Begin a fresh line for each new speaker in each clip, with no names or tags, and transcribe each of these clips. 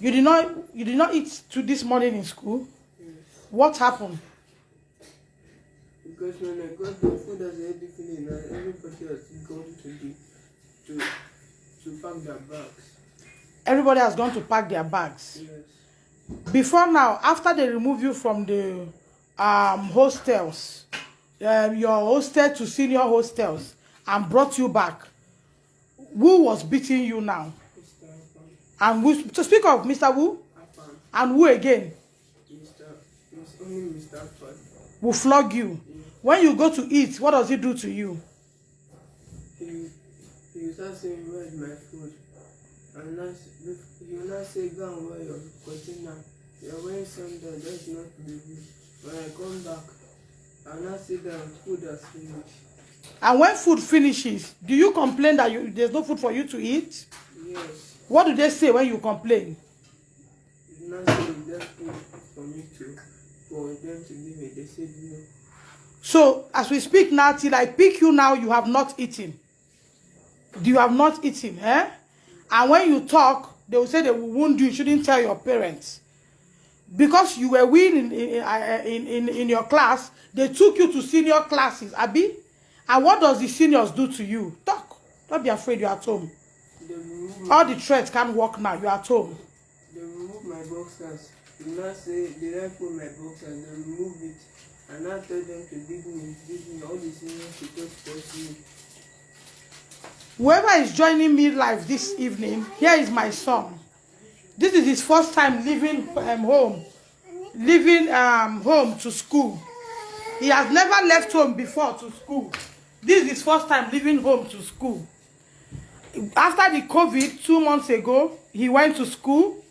You did not eat to this morning in school?
Yes.
What happened?
Because when I got the food as already finished, and everybody has gone to pack their bags.
Everybody has gone to pack their bags.
Yes.
Before now, after they remove you from the hostels, your hostel to senior hostels, and brought you back, who was beating you now?
Mr. Afan.
And who, to speak of Mr. Wu?
Afan.
And who again?
Only Mr. Afan.
Will flog you.
Yeah.
When you go to eat, what does he do to you?
He was asking where is my food. And he will not say, go and wear your container. You're wearing sandal, that's not the view. When I come back, I'll not see that food has finished.
And when food finishes, do you complain that there's no food for you to eat?
Yes.
What do they say when you complain?
Not say there's food for them to give me. They said no.
So, as we speak now, till I pick you now, you have not eaten. You have not eaten, eh? And when you talk, they will say they will wound you. You shouldn't tell your parents. Because you were weak in your class, they took you to senior classes, Abi? And what does the seniors do to you? Talk. Don't be afraid, you're at home. All the threats can't work now, you're at home.
They remove my boxers. They not say, they don't put my boxers, they remove it. And I tell them to beat me, all the seniors to just force me.
Whoever is joining me live this evening, here is my son. This is his first time leaving home to school. He has never left home before to school. This is his first time leaving home to school. After the COVID, 2 months ago, he went to school.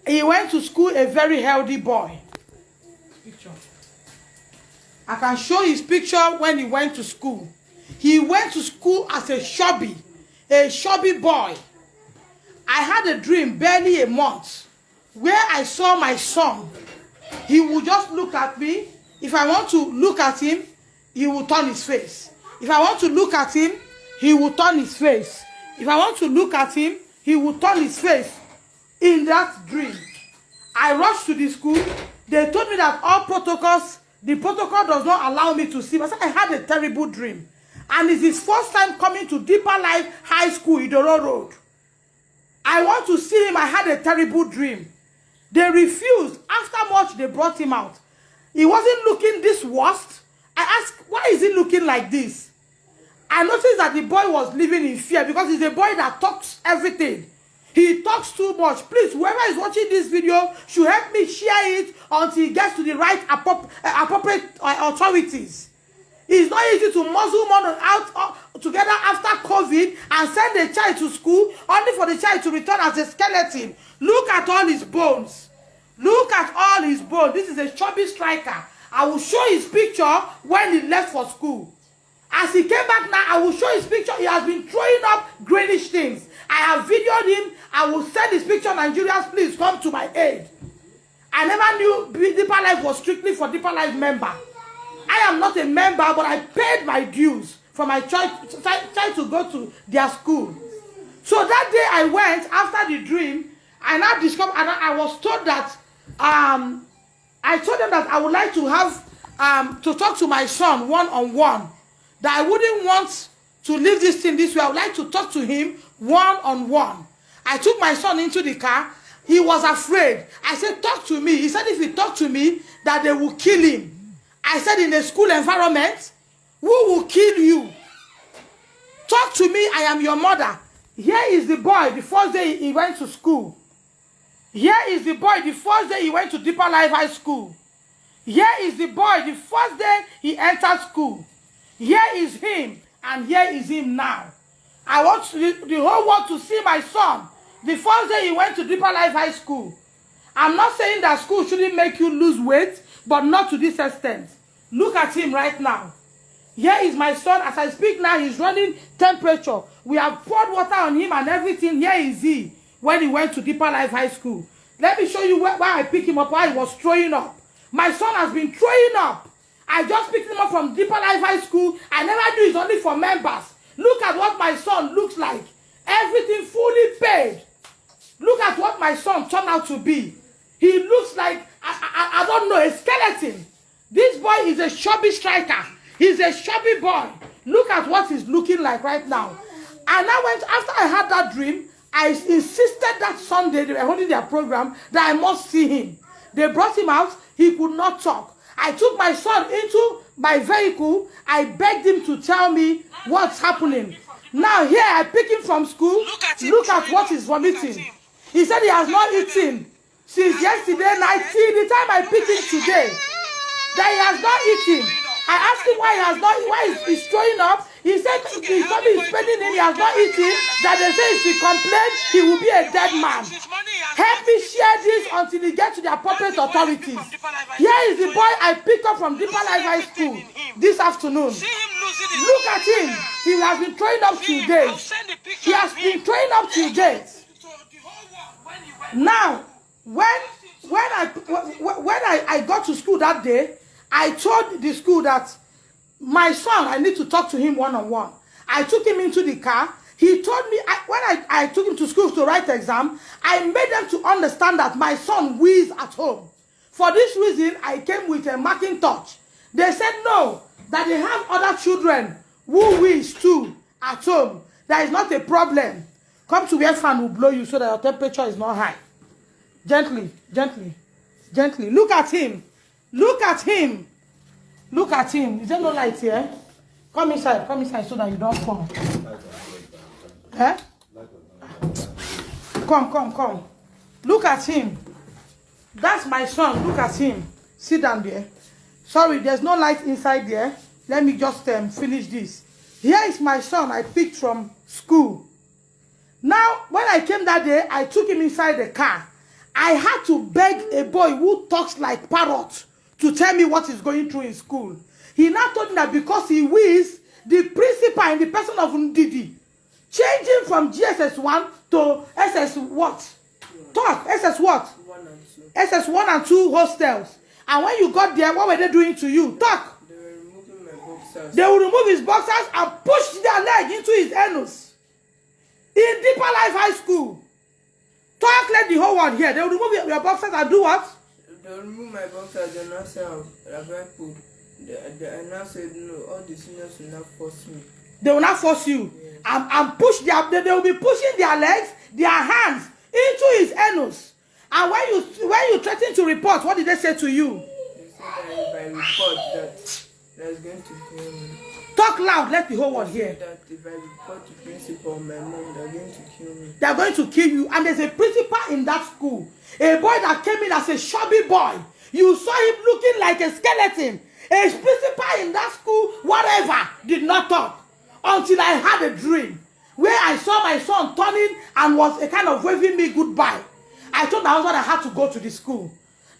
He went to school a very healthy boy. Picture. I can show his picture when he went to school. He went to school as a chubby boy. I had a dream barely a month where I saw my son. He would just look at me. If I want to look at him, he will turn his face. If I want to look at him, he will turn his face. If I want to look at him, he will turn his face. In that dream, I rushed to the school. They told me that all protocols, the protocol does not allow me to see. I said, I had a terrible dream. And it's his first time coming to Deeper Life High School, Idoro Road. I want to see him. I had a terrible dream. They refused. After much, they brought him out. He wasn't looking this worst. I asked, why is he looking like this? I noticed that the boy was living in fear because he's a boy that talks everything. He talks too much. Please, whoever is watching this video should help me share it until he gets to the right appropriate authorities. It's not easy to muzzle one out together after COVID and send a child to school only for the child to return as a skeleton. Look at all his bones. Look at all his bones. This is a chubby striker. I will show his picture when he left for school. As he came back now, I will show his picture. He has been throwing up greenish things. I have videoed him. I will send his picture. Nigerians, please come to my aid. I never knew Deeper Life was strictly for Deeper Life member. I am not a member, but I paid my dues for my child to go to their school. So that day I went after the dream, and I discovered, and I was told that I told them that I would like to have to talk to my son one-on-one. That I wouldn't want to leave this thing this way. I would like to talk to him one-on-one. I took my son into the car. He was afraid. I said, talk to me. He said, if he talk to me, that they will kill him. I said, in a school environment, who will kill you? Talk to me. I am your mother. Here is the boy, the first day he went to school. Here is the boy, the first day he went to Deeper Life High School. Here is the boy, the first day he entered school. Here is him, and here is him now. I want the whole world to see my son. The first day he went to Deeper Life High School. I'm not saying that school shouldn't make you lose weight, but not to this extent. Look at him right now. Here is my son. As I speak now, he's running temperature. We have poured water on him and everything. Here is he when he went to Deeper Life High School. Let me show you where I picked him up, while he was throwing up. My son has been throwing up. I just picked him up from Deeper Life High School. I never knew it's only for members. Look at what my son looks like. Everything fully paid. Look at what my son turned out to be. He looks like, I don't know, a skeleton. This boy is a chubby striker. He's a chubby boy. Look at what he's looking like right now. And I went, after I had that dream, I insisted that Sunday, they were holding their program, that I must see him. They brought him out. He could not talk. I took my son into my vehicle. I begged him to tell me what's happening. Now here I pick him from school. Look at what he's vomiting. He said he has not eaten since yesterday night till the time I picked him today. That he has not eaten. I asked him why he's throwing up. He said his tummy is paining him, he has not eaten, that they say if he complains, he will be a dead man. Help me share this until he gets to the appropriate authorities. Here is the boy I picked up from Deeper Life High School this afternoon. Look at him. He has been throwing up today. He has been throwing up today. Now, when I got to school that day, I told the school that my son, I need to talk to him one-on-one. I took him into the car. He told me, when I took him to school to write the exam, I made them to understand that my son wheezes at home. For this reason, I came with a Macintosh. They said no, that they have other children who wheeze too at home. There is not a problem. Come to where fan will blow you so that your temperature is not high. Gently, gently, gently. Look at him. Look at him. Look at him. Is there no light here? Come inside so that you don't fall. Eh? Come. Look at him. That's my son. Look at him. Sit down there. Sorry, there's no light inside there. Let me just finish this. Here is my son I picked from school. Now, when I came that day, I took him inside the car. I had to beg a boy who talks like parrot to tell me what he's going through in school. He now told me that because he wheezes, the principal in the person of Ndidi changed him from GSS1 to SS what? Talk, SS what?
1 and 2.
SS1 and 2 hostels. And when you got there, what were they doing to you? Talk.
They were removing my boxers.
They will remove his boxers and push their leg into his anus. In Deeper Life High School. Talk, let the whole world hear. They will remove your boxers and do what?
They remove my boxers and not say and now said no, all the seniors will not force me.
They will not force you. Yes. And push they will be pushing their legs, their hands into his anus. And when you threaten to report, what did they say to you?
They said that if I report that's going to kill me.
Talk loud, let the whole world hear.
That if I report to principal or my mom, they're going to kill me.
They're going to kill you. And there's a principal in that school. A boy that came in as a chubby boy. You saw him looking like a skeleton. A principal in that school, whatever, did not talk. Until I had a dream where I saw my son turning and was a kind of waving me goodbye. I told my husband I had to go to the school.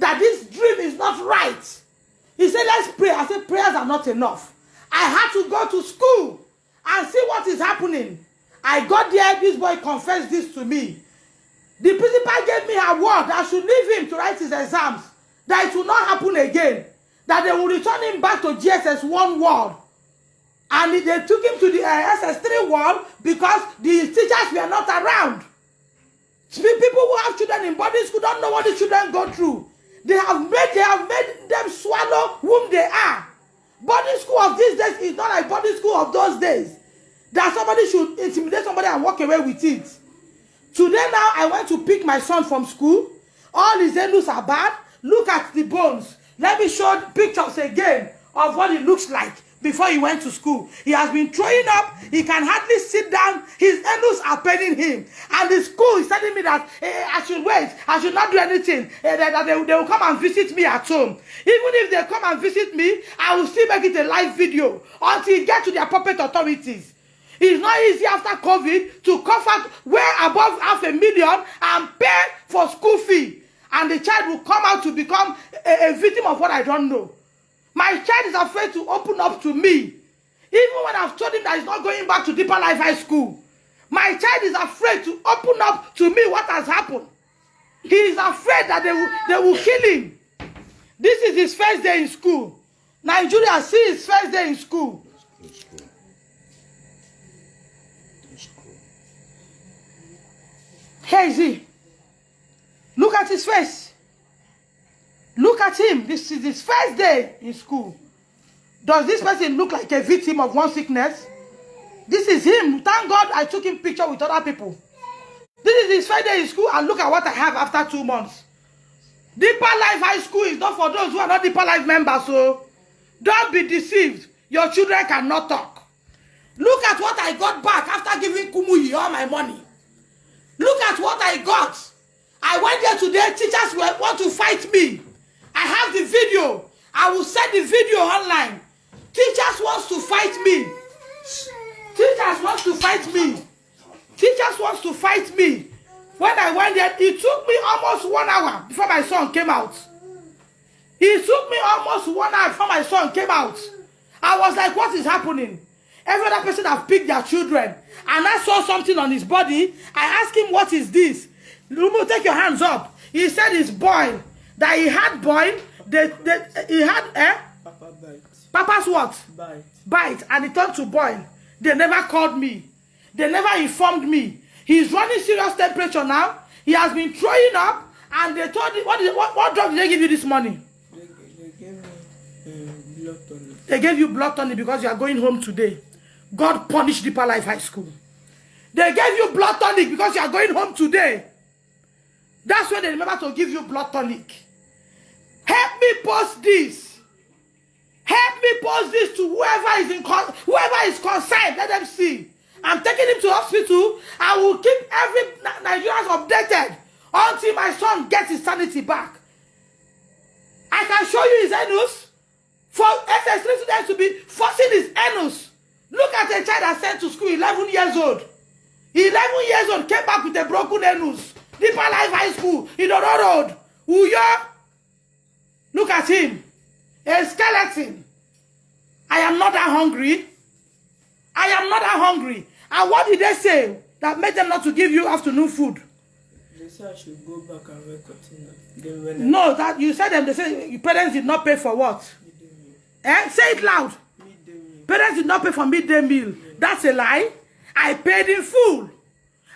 That this dream is not right. He said, let's pray. I said, prayers are not enough. I had to go to school and see what is happening. I got there, this boy confessed this to me. The principal gave me a word that I should leave him to write his exams. That it will not happen again. That they will return him back to GSS1 world. And they took him to the SS3 world because the teachers were not around. People who have children in boarding school don't know what the children go through. They have made them swallow whom they are. Boarding school of these days is not like boarding school of those days. That somebody should intimidate somebody and walk away with it. Today now, I went to pick my son from school. All his anus are bad. Look at the bones. Let me show pictures again of what it looks like before he went to school. He has been throwing up. He can hardly sit down. His anus are paining him. And the school is telling me that I should wait. I should not do anything. That they will come and visit me at home. Even if they come and visit me, I will still make it a live video until it gets to the appropriate authorities. It's not easy after COVID to cough out way above $500,000 and pay for school fee. And the child will come out to become a victim of what I don't know. My child is afraid to open up to me. Even when I've told him that he's not going back to Deeper Life High School. My child is afraid to open up to me what has happened. He is afraid that they will kill him. This is his first day in school. Nigeria, see his first day in school. Here is he. his face. Look at him. This is his first day in school. Does this person look like a victim of one sickness? This is him. Thank God I took him picture with other people. This is his first day in school, and look at what I have after 2 months. Deeper Life High School is not for those who are not Deeper Life members, so don't be deceived. Your children cannot talk. Look at what I got back after giving Kumuyi all my money. Look at what I got. I went there today. Teachers want to fight me. I have the video. I will send the video online. Teachers want to fight me. Teachers want to fight me. Teachers want to fight me. When I went there, it took me almost 1 hour before my son came out. It took me almost 1 hour before my son came out. I was like, what is happening? Every other person have picked their children. And I saw something on his body. I asked him, what is this? Lumu, take your hands up. He said it's boil. That he had boil. He had,
Papa bite.
Papa's what?
Bite.
Bite. And it turned to boil. They never called me. They never informed me. He's running serious temperature now. He has been throwing up. And they told him, what drug did they give you this morning?
They gave me blood tonic.
They gave you blood tonic because you are going home today. God punished Deeper Life High School. They gave you blood tonic because you are going home today. That's when they remember to give you blood tonic. Help me post this. Help me post this to whoever is concerned. Let them see. I'm taking him to hospital. I will keep every Nigerian updated until my son gets his sanity back. I can show you his anus. For SS3 students to be forcing his anus. Look at a child that sent to school, 11 years old. 11 years old, came back with a broken anus. Deeper Life High School, in Oro Road. Uyo. Look at him. A skeleton. I am not that hungry. I am not that hungry. And what did they say that made them not to give you afternoon food?
They said I should go back and wear container.
No, that you said them. They said your parents did not pay for what? Say it loud.
Midday meal.
Parents did not pay for midday meal. That's a lie. I paid in full.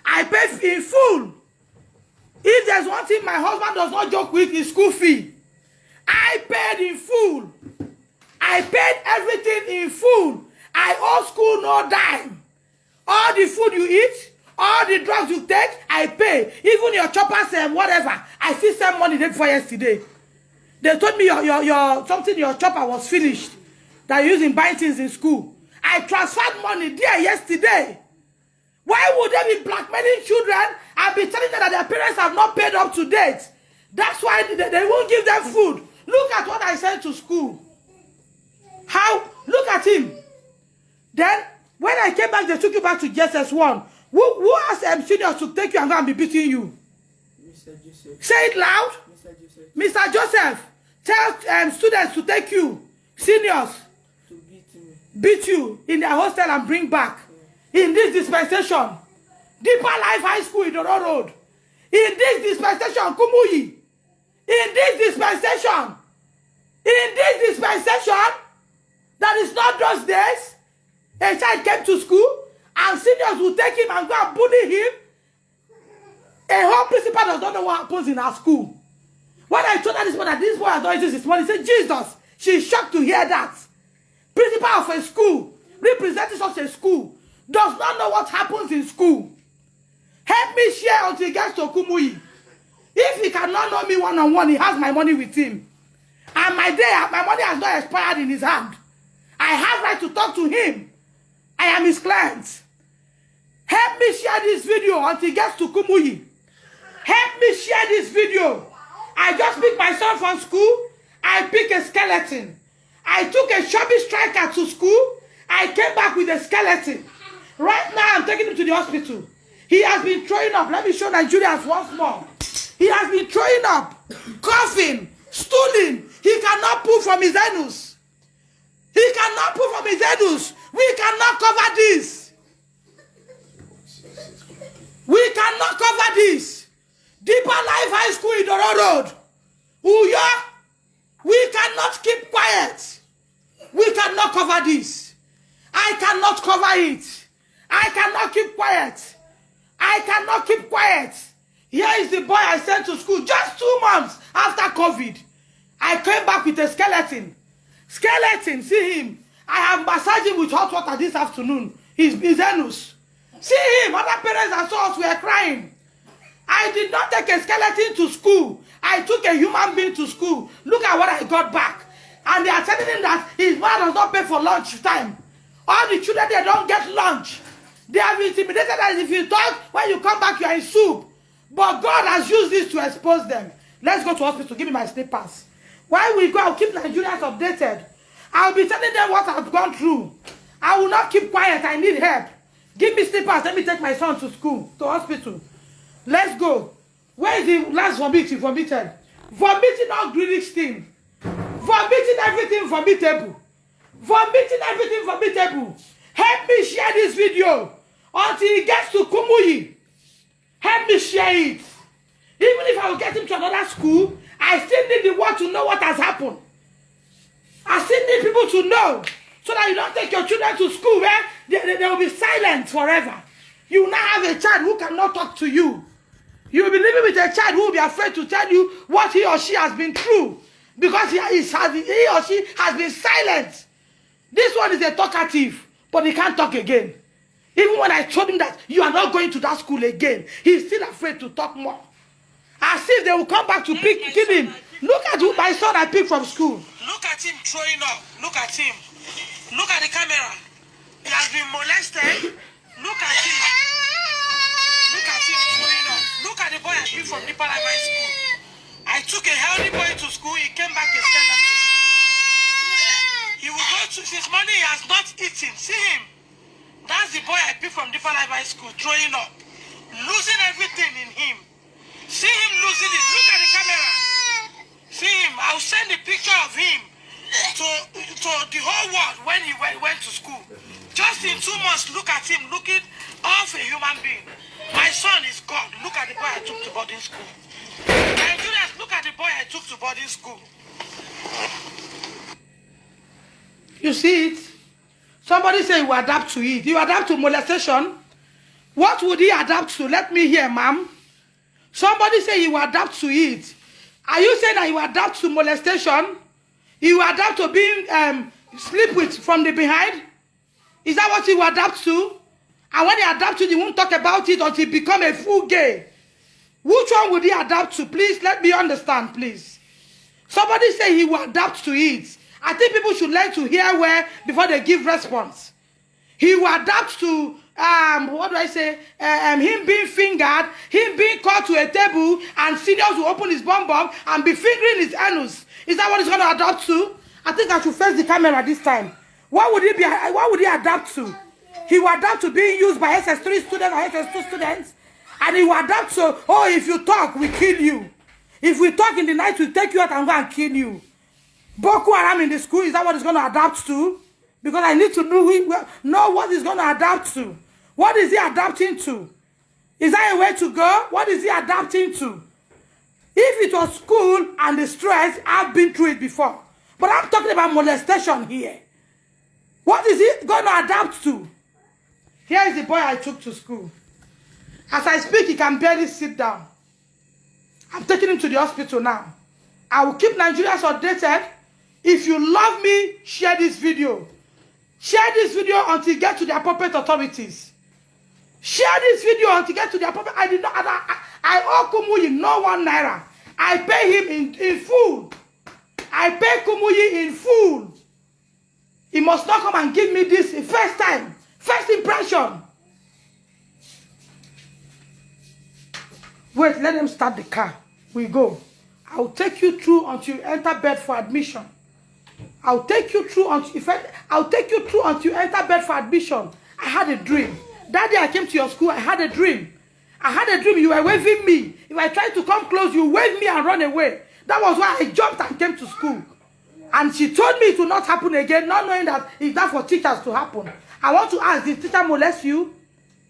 I paid in full. If there's one thing my husband does not joke with, is school fee. I paid in full. I paid everything in full. I owe school no dime. All the food you eat, all the drugs you take, I pay. Even your choppers and whatever. I still send money day before yesterday. They told me your chopper was finished. That you using buying things in school. I transferred money there yesterday. Why would they be blackmailing children and be telling them that their parents have not paid up to date? That's why they won't give them food. Look at what I sent to school. How? Look at him. Then, when I came back, they took you back to JSS1. Who asked seniors to take you and go and be beating you?
Mr. Joseph.
Say it loud.
Mr. Joseph.
Mr. Joseph, tell students to take you, seniors,
To beat me.
beat you in their hostel and bring back. In this dispensation, Deeper Life High School in Oro Road. In this dispensation, Kumuyi. In this dispensation, that is not those days. A child came to school and seniors will take him and go and bully him. A whole principal does not know what happens in our school. When I told her this morning that this boy has done this morning, he said, Jesus, she's shocked to hear that. Principal of a school, representing such a school, does not know what happens in school. Help me share until he gets to Kumuyi. If he cannot know me one-on-one, he has my money with him. And my money has not expired in his hand. I have right to talk to him. I am his client. Help me share this video until he gets to Kumuyi. Help me share this video. I just picked my son from school. I picked a skeleton. I took a chubby striker to school. I came back with a skeleton. Right now, I'm taking him to the hospital. He has been throwing up. Let me show Nigerians once more. He has been throwing up, coughing, stooling. He cannot pull from his anus. He cannot pull from his anus. We cannot cover this. We cannot cover this. Deeper Life High School in Oro Road. Uyo, we cannot keep quiet. We cannot cover this. I cannot cover it. I cannot keep quiet. I cannot keep quiet. Here is the boy I sent to school just 2 months after COVID. I came back with a skeleton. Skeleton, see him. I have massaged him with hot water this afternoon. His anus. See him. Other parents and so were crying. I did not take a skeleton to school. I took a human being to school. Look at what I got back. And they are telling him that his mother does not pay for lunch time. All the children, they don't get lunch. They have intimidated that if you talk, when you come back, you are in soup. But God has used this to expose them. Let's go to hospital. Give me my slippers. While we go, I'll keep Nigerians updated. I'll be telling them what I've gone through. I will not keep quiet. I need help. Give me slippers. Let me take my son to school, to hospital. Let's go. Where is the last vomiting? Vomited. Vomiting all greedy steam. Vomiting everything vomitable. Vomiting everything vomitable. Help me share this video until it gets to Kumuyi. Help me share it. Even if I will get him to another school, I still need the world to know what has happened. I still need people to know so that you don't take your children to school where they will be silent forever. You will now have a child who cannot talk to you. You will be living with a child who will be afraid to tell you what he or she has been through because he or she has been silent. This one is a talkative, but he can't talk again. Even when I told him that you are not going to that school again, he's still afraid to talk more. As if they will come back to pick him. Look at who my son I picked from school.
Look at him throwing up. Look at him. Look at the camera. He has been molested. Look at him. Look at him throwing up. Look at the boy I picked from Deeper Life High School. I took a healthy boy to school. He came back a skeleton. He will go to his money. He has not eaten. See him. That's the boy I picked from Deeper Life High School throwing up. Losing everything in him. See him losing it. Look at the camera. See him. I'll send a picture of him to the whole world when he went to school. Just in 2 months, look at him looking off a human being. My son is God. Look at the boy I took to boarding school. Nigerians, look at the boy I took to boarding school.
You see it? Somebody say you adapt to it. You adapt to molestation. What would he adapt to? Let me hear, ma'am. Somebody say you adapt to it. Are you saying that you adapt to molestation? You adapt to being sleep with from the behind? Is that what you adapt to? And when you adapt to it, you won't talk about it until you become a full gay. Which one would he adapt to? Please, let me understand, please. Somebody say he will adapt to it. I think people should learn to hear well before they give response. He will adapt to, what do I say? Him being fingered, him being called to a table, and seniors will open his bum and be fingering his anus. Is that what he's going to adapt to? I think I should face the camera this time. What would he be? What would he adapt to? He will adapt to being used by SS3 students or SS2 students. And he will adapt to, oh, if you talk, we kill you. If we talk in the night, we'll take you out and go and kill you. Boko Haram in the school, is that what he's going to adapt to? Because I need to know what he's going to adapt to. What is he adapting to? Is that a way to go? What is he adapting to? If it was school and the stress, I've been through it before. But I'm talking about molestation here. What is he going to adapt to? Here is the boy I took to school. As I speak, he can barely sit down. I'm taking him to the hospital now. I will keep Nigerians updated. If you love me, share this video. Share this video until you get to the appropriate authorities. Share this video until you get to the appropriate. I owe Kumuyi no 1 naira. I pay him in full. I pay Kumuyi in full. He must not come and give me this first time. First impression. Wait, let them start the car. We go. I'll take you through until you enter bed for admission. I'll take you through until you enter bed for admission. I had a dream. That day I came to your school, I had a dream. I had a dream. You were waving me. If I tried to come close, you waved me and run away. That was why I jumped and came to school. And she told me it will not happen again, not knowing that it's not for teachers to happen. I want to ask, did teacher molest you?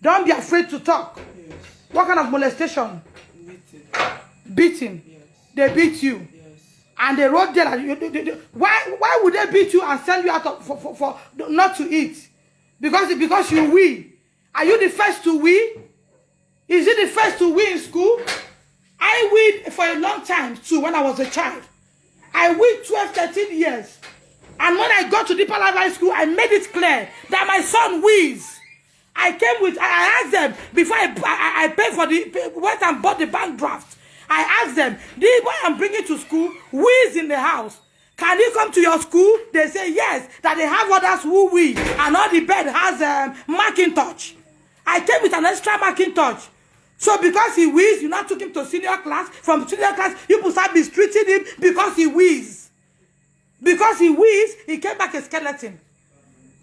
Don't be afraid to talk.
Yes.
What kind of molestation?
Beating.
Beating?
Yes.
They beat you.
Yes.
And they wrote there that why would they beat you and send you out for not to eat? Because you wee. Are you the first to wee? Is it the first to wee in school? I weed for a long time too when I was a child. I weed 12, 13 years. And when I got to Deeper Life High School, I made it clear that my son wheezes. I asked them before I paid for went and bought the bank draft. I asked them, the boy I'm bringing to school, who is in the house? Can he come to your school? They say yes, that they have others who wheeze. And all the bed has Macintosh. I came with an extra Macintosh. So because he wheezes, you now took him to senior class. From senior class, you start mistreating him because he wheezes. Because he wheezes, he came back a skeleton.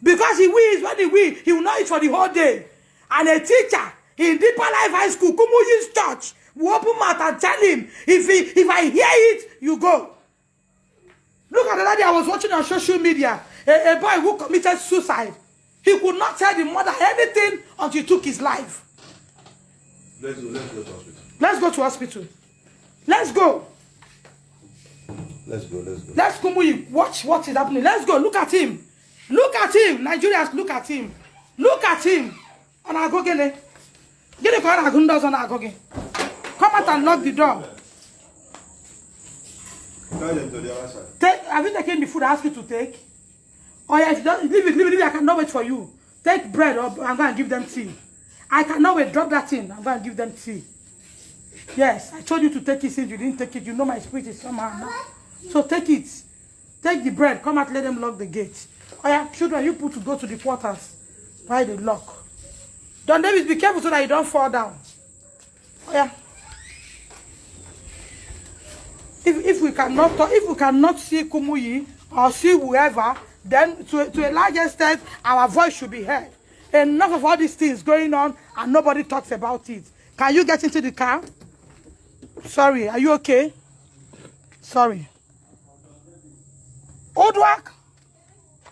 Because he wheezes, when he wheezes, he will not eat for the whole day. And a teacher in Deeper Life High School, Kumuyi's church, will open mouth and tell him, if I hear it, you go. Look at the day I was watching on social media, a boy who committed suicide. He could not tell the mother anything until he took his life.
Let's go to hospital.
Let's go to hospital. Let's go.
Let's go.
Let's Kumuyi watch what is happening. Let's go. Look at him. Look at him. Nigerians, look at him. Look at him. On our go get it. Get the car on our go. Come out and lock the door. Have you taken the food I asked you to take? Oh yeah, leave it. I cannot wait for you. Take bread or I'm going to give them tea. I cannot wait. Drop that in. I'm going to give them tea. Yes, I told you to take it since you didn't take it. You know my spirit is somehow now. So take it. Take the bread. Come out, let them lock the gate. Oh yeah, children, you put to go to the quarters. Why they lock? Don Davis, be careful so that you don't fall down. Oh yeah. If we cannot see Kumuyi or see whoever, then to a large extent our voice should be heard. Enough of all these things going on and nobody talks about it. Can you get into the car? Sorry, are you okay? Sorry. Odwak?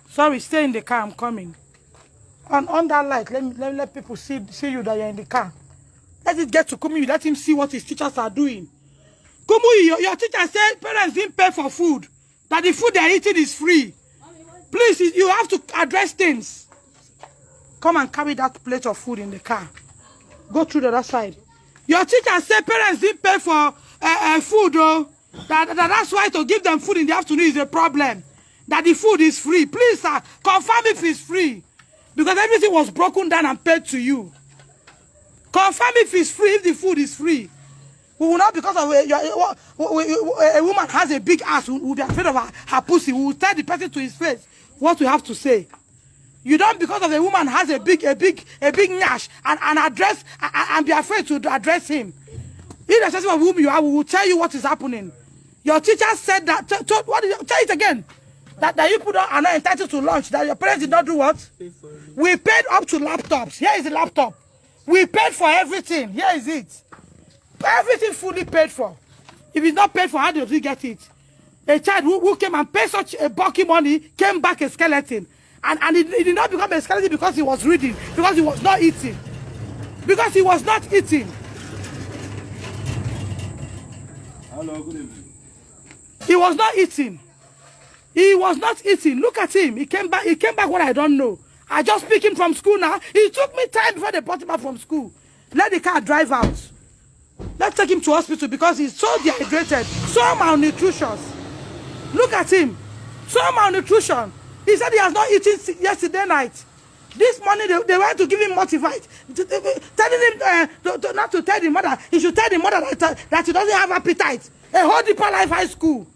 Sorry, stay in the car, I'm coming. On that light, let people see you that you're in the car. Let it get to Kumuyi, let him see what his teachers are doing. Kumuyi, your teacher said parents didn't pay for food. That the food they're eating is free. Please, you have to address things. Come and carry that plate of food in the car. Go through the other side. Your teacher said parents didn't pay for food, though. That's why to give them food in the afternoon is a problem. That the food is free. Please, sir, confirm if it's free. Because everything was broken down and paid to you. Confirm if it's free, if the food is free. We will not, because of a woman has a big ass, we will be afraid of her pussy. We will tell the person to his face what we have to say. You don't, because of a woman has a big nyash and address and be afraid to address him. Irrespective of whom you are, we will tell you what is happening. Your teacher said that. What did you tell it again? That you put on are not entitled to lunch. That your parents did not do what? We paid up to laptops. Here is the laptop. We paid for everything. Here is it. Everything fully paid for. If it's not paid for, how does he get it? A child who came and paid such a bulky money came back a skeleton. And he did not become a skeleton because he was reading, because he was not eating. Because he was not eating.
Hello, good evening.
He was not eating. He was not eating. Look at him. He came back when I don't know. I just picked him from school now. It took me time before they brought him out from school. Let the car drive out. Let's take him to hospital because he's so dehydrated, so malnutritious. Look at him. So malnutrition. He said he has not eaten yesterday night. This morning they went to give him Multivite. Telling him not to tell the mother. He should tell the mother that he doesn't have appetite. A whole Deeper Life High School.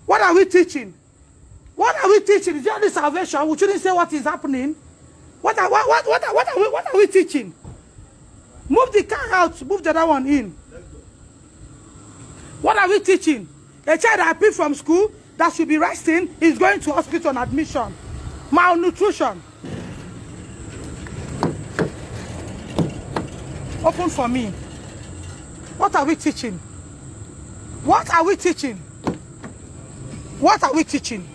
What are we teaching? What are we teaching? Is it only salvation? We shouldn't say what is happening. What are we teaching? Move the car out. Move the other one in. What are we teaching? A child that picked from school that should be resting is going to hospital on admission. Malnutrition. Open for me. What are we teaching? What are we teaching? What are we teaching?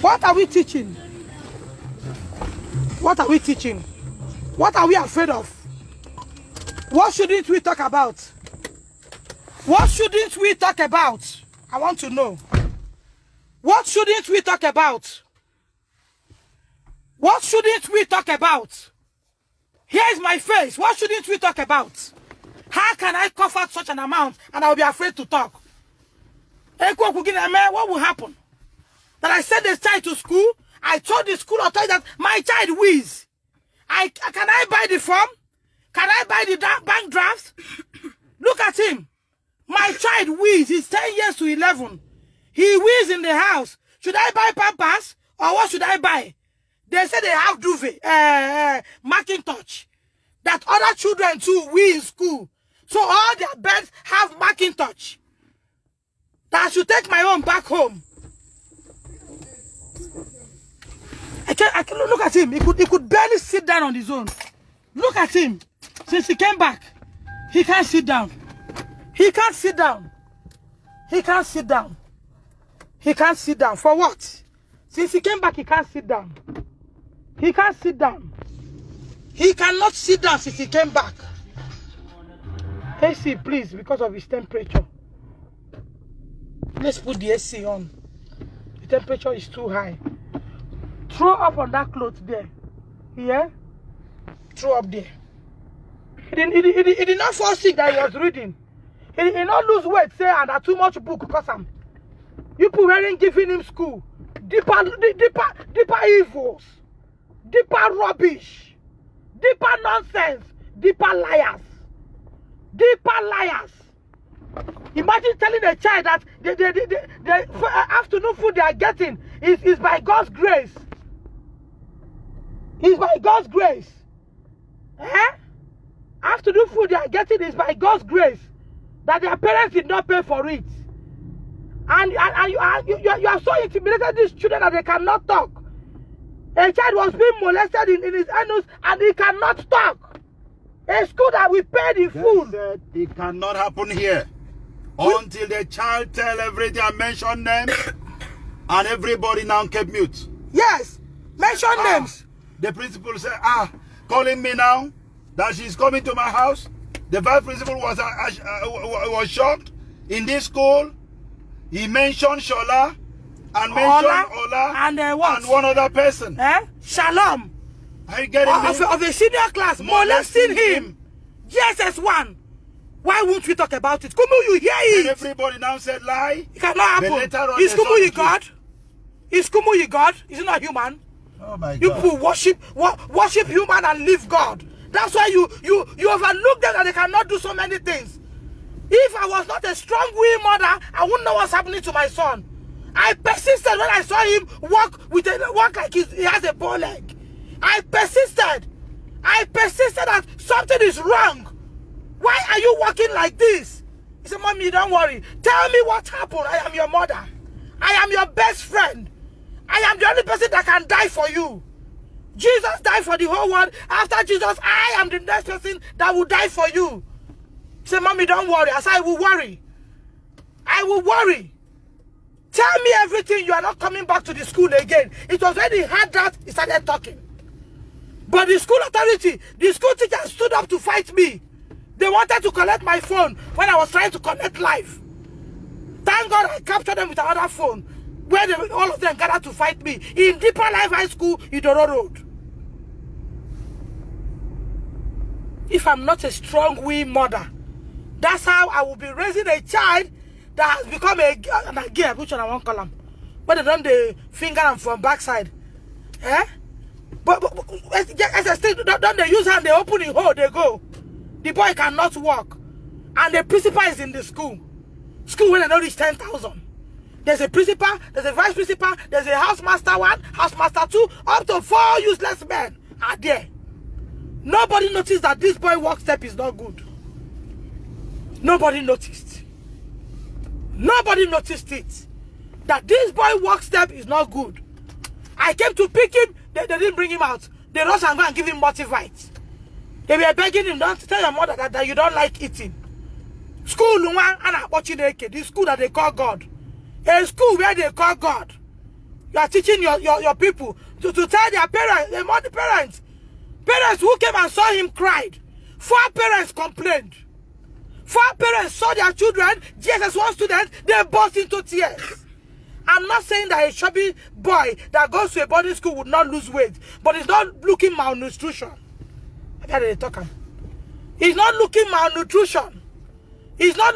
What are we teaching? What are we teaching? What are we afraid of? What shouldn't we talk about? What shouldn't we talk about? I want to know. What shouldn't we talk about? What shouldn't we talk about? Here is my face. What shouldn't we talk about? How can I cough out such an amount and I will be afraid to talk? What will happen? That I send this child to school, I told the school authority that my child wheezes. Can I buy the form? Can I buy the bank drafts? Look at him. My child wheezes. He's 10 years to 11. He wheezes in the house. Should I buy Pampers or what should I buy? They say they have duvet, Macintosh. That other children too wheel in school. So all their beds have Macintosh. That I should take my own back home. I can look at him. He could barely sit down on his own. Look at him. Since he came back, he can't sit down. He can't sit down. He can't sit down. He can't sit down. For what? Since he came back, he can't sit down. He can't sit down. He cannot sit down since he came back. AC, please, because of his temperature. Let's put the AC on. The temperature is too high. Throw up on that cloth there. Yeah? Throw up there. He did not fall sick that he was reading. He did not lose weight, say, and too much book because you people weren't giving him school. Deeper evils. Deeper rubbish. Deeper nonsense. Deeper liars. Deeper liars. Imagine telling a child that the afternoon food they are getting is by God's grace. It's by God's grace. Afternoon food they are getting is by God's grace. That their parents did not pay for it. And you are so intimidated these children that they cannot talk. A child was being molested in his anus and he cannot talk. A school that we paid in full.
Said it cannot happen here until the child tell everything and mention names, and everybody now kept mute.
Yes, mention names.
The principal said, calling me now that she's coming to my house. The vice principal was shocked. In this school, he mentioned Shola and mentioned Ola
and what?
And one other person.
Shalom.
Are you getting me?
Of a senior class molesting him. GSS1. Why won't we talk about it? Kumu, you hear it?
And everybody now said lie.
It cannot happen. Is Kumu your God? Is Kumu your God? Is he not human?
Oh my God.
You people worship human and leave God. That's why you overlook them and they cannot do so many things. If I was not a strong-willed mother, I wouldn't know what's happening to my son. I persisted when I saw him walk like he has a bow leg. I persisted. I persisted that something is wrong. Why are you walking like this? He said, Mommy, don't worry. Tell me what happened. I am your mother. I am your best friend. I am the only person that can die for you. Jesus died for the whole world. After Jesus, I am the next person that will die for you. He said, Mommy, don't worry. I said, I will worry. I will worry. Tell me everything. You are not coming back to the school again. It was when he heard that, he started talking. But the school authority, the school teacher stood up to fight me. They wanted to collect my phone when I was trying to connect live. Thank God I captured them with another phone, where all of them gathered to fight me in Deeper Life High School, Idoro Road. If I'm not a strong-willed mother, that's how I will be raising a child that has become a gear, which one I won't call him. But they done the finger and from backside. But as don't they use hand, they open the hole, they go. The boy cannot walk. And the principal is in the school. School when they don't reach 10,000. There's a principal, there's a vice principal, there's a housemaster 1, housemaster 2, up to 4 useless men are there. Nobody noticed that this boy walk step is not good. Nobody noticed. Nobody noticed it. That this boy walk step is not good. I came to pick him, they didn't bring him out. They rushed and go and give him multivites. They were begging him, don't tell your mother that you don't like eating. School, the school that they call God. A school where they call God. You are teaching your people to tell their parents, the parents. Parents who came and saw him cried. 4 parents complained. 4 parents saw their children, GSS1 students, they burst into tears. I'm not saying that a chubby boy that goes to a boarding school would not lose weight, but it's not looking malnutrition. I got to talk. He's not looking malnutrition. He's not